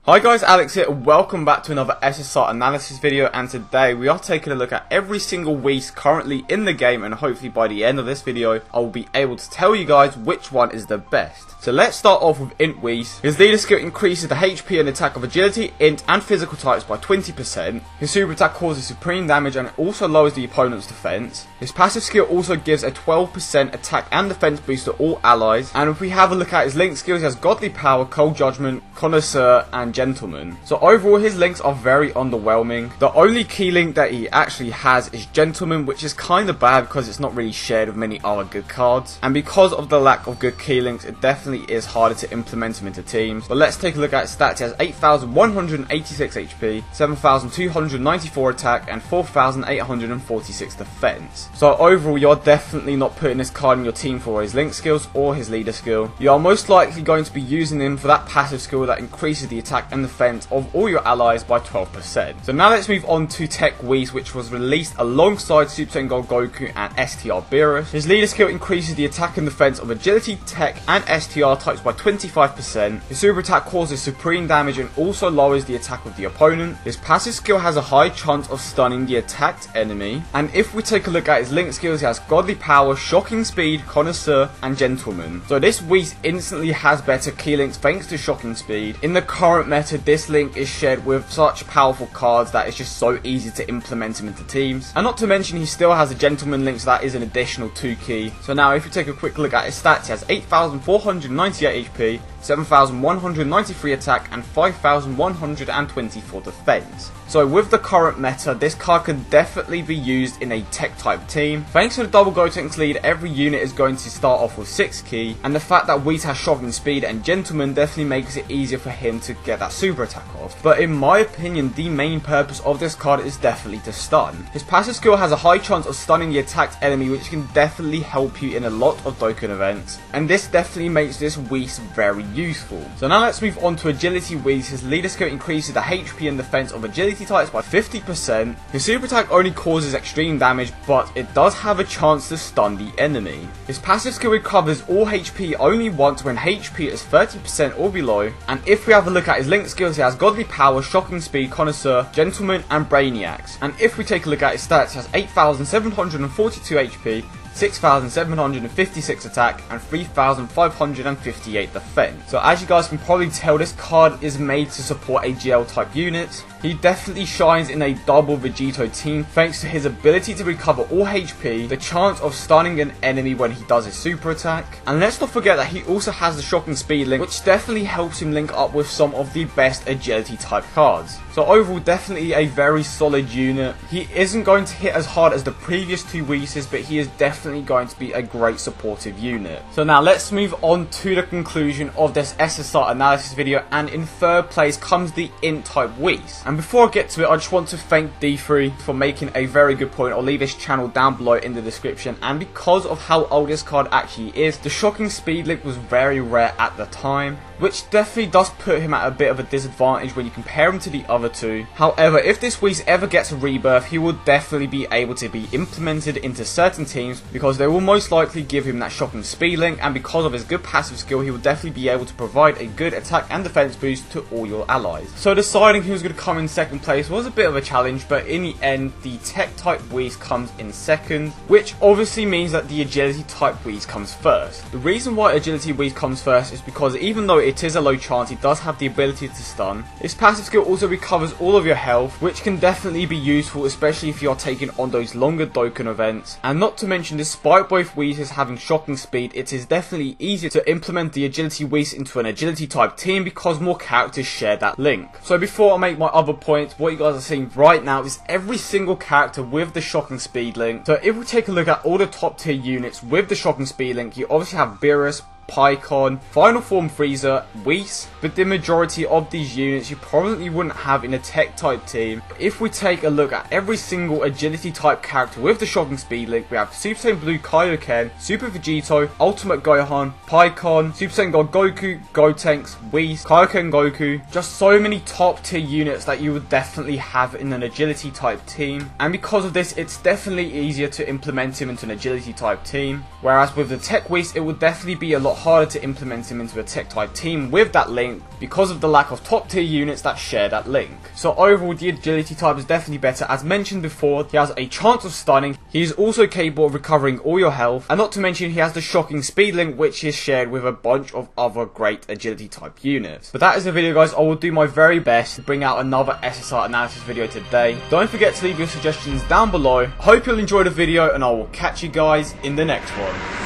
Hi guys, Alex here, and welcome back to another SSR Analysis video, and today we are taking a look at every single Whis currently in the game, and hopefully by the end of this video I will be able to tell you guys which one is the best. So let's start off with INT Whis. His leader skill increases the HP and attack of agility, int and physical types by 20%. His super attack causes supreme damage and also lowers the opponent's defense. His passive skill also gives a 12% attack and defense boost to all allies. And if we have a look at his link skills, he has godly power, cold judgment, connoisseur and gentleman. So overall his links are very underwhelming. The only key link that he actually has is gentleman, which is kind of bad because it's not really shared with many other good cards. And because of the lack of good key links, it definitely is harder to implement him into teams. But let's take a look at his stats. He has 8,186 HP, 7,294 attack and 4,846 defense. So overall you're definitely not putting this card in your team for his link skills or his leader skill. You are most likely going to be using him for that passive skill that increases the attack and defense of all your allies by 12%. So now let's move on to TEQ Whis, which was released alongside Super Saiyan God Goku and STR Beerus. His leader skill increases the attack and defense of agility, tech and STR types by 25%. His super attack causes supreme damage and also lowers the attack of the opponent. His passive skill has a high chance of stunning the attacked enemy. And if we take a look at his link skills, he has godly power, shocking speed, connoisseur and gentleman. So this Whis instantly has better key links thanks to shocking speed. In the current meta, this link is shared with such powerful cards that it's just so easy to implement him into teams. And not to mention he still has a gentleman link, so that is an additional 2 key. So now if you take a quick look at his stats, he has 8,498 HP, 7,193 attack and 5,124 defense. So with the current meta, this card can definitely be used in a tech type team. Thanks to the double Gotenks lead, every unit is going to start off with 6 key, and the fact that Whis has shocking speed and gentleman definitely makes it easier for him to get that super attack off. But in my opinion, the main purpose of this card is definitely to stun. His passive skill has a high chance of stunning the attacked enemy, which can definitely help you in a lot of Dokkan events, and this definitely makes this Whis very useful. So now let's move on to agility Whis. His leader skill increases the HP and defense of agility types by 50%. His super attack only causes extreme damage, but it does have a chance to stun the enemy. His passive skill recovers all HP only once when HP is 30% or below. And if we have a look at his link skills, he has godly power, shocking speed, connoisseur, gentleman and brainiacs. And if we take a look at his stats, he has 8,742 HP, 6,756 attack and 3,558 defense. So as you guys can probably tell, this card is made to support AGL type units. He definitely shines in a double Vegito team thanks to his ability to recover all HP, the chance of stunning an enemy when he does his super attack, and let's not forget that he also has the shocking speed link, which definitely helps him link up with some of the best agility type cards. So overall definitely a very solid unit. He isn't going to hit as hard as the previous 2 Whis, but he is definitely going to be a great supportive unit. So now let's move on to the conclusion of this SSR analysis video, and in third place comes the INT type Whis. And before I get to it, I just want to thank D3 for making a very good point. I'll leave his channel down below in the description, and because of how old this card actually is, the shocking speed link was very rare at the time, which definitely does put him at a bit of a disadvantage when you compare him to the other 2. However, if this Whis ever gets a rebirth, he will definitely be able to be implemented into certain teams because they will most likely give him that shocking speed link, and because of his good passive skill, he will definitely be able to provide a good attack and defense boost to all your allies. So deciding who was going to come in second place was a bit of a challenge, but in the end, the tech type Whis comes in second, which obviously means that the agility type Whis comes first. The reason why agility Whis comes first is because even though it is a low chance, he does have the ability to stun. His passive skill also recovers all of your health, which can definitely be useful, especially if you are taking on those longer Dokkan events. And not to mention, despite both Whis having shocking speed, it is definitely easier to implement the agility Whis into an agility type team because more characters share that link. So before I make my other points, what you guys are seeing right now is every single character with the shocking speed link. So if we take a look at all the top tier units with the shocking speed link, you obviously have Beerus, Pycon, Final Form Frieza, Whis, but the majority of these units you probably wouldn't have in a tech type team. If we take a look at every single agility type character with the shocking speed link, we have Super Saiyan Blue Kaioken, Super Vegito, Ultimate Gohan, Pycon, Super Saiyan God Goku, Gotenks, Whis, Kaioken Goku, just so many top tier units that you would definitely have in an agility type team, and because of this it's definitely easier to implement him into an agility type team, whereas with the TEQ Whis it would definitely be a lot lot harder to implement him into a tech type team with that link because of the lack of top tier units that share that link. So overall the agility type is definitely better. As mentioned before, he has a chance of stunning, he is also capable of recovering all your health, and not to mention he has the shocking speed link which is shared with a bunch of other great agility type units. But that is the video guys. I will do my very best to bring out another SSR analysis video today. Don't forget to leave your suggestions down below. I hope you'll enjoy the video and I will catch you guys in the next one.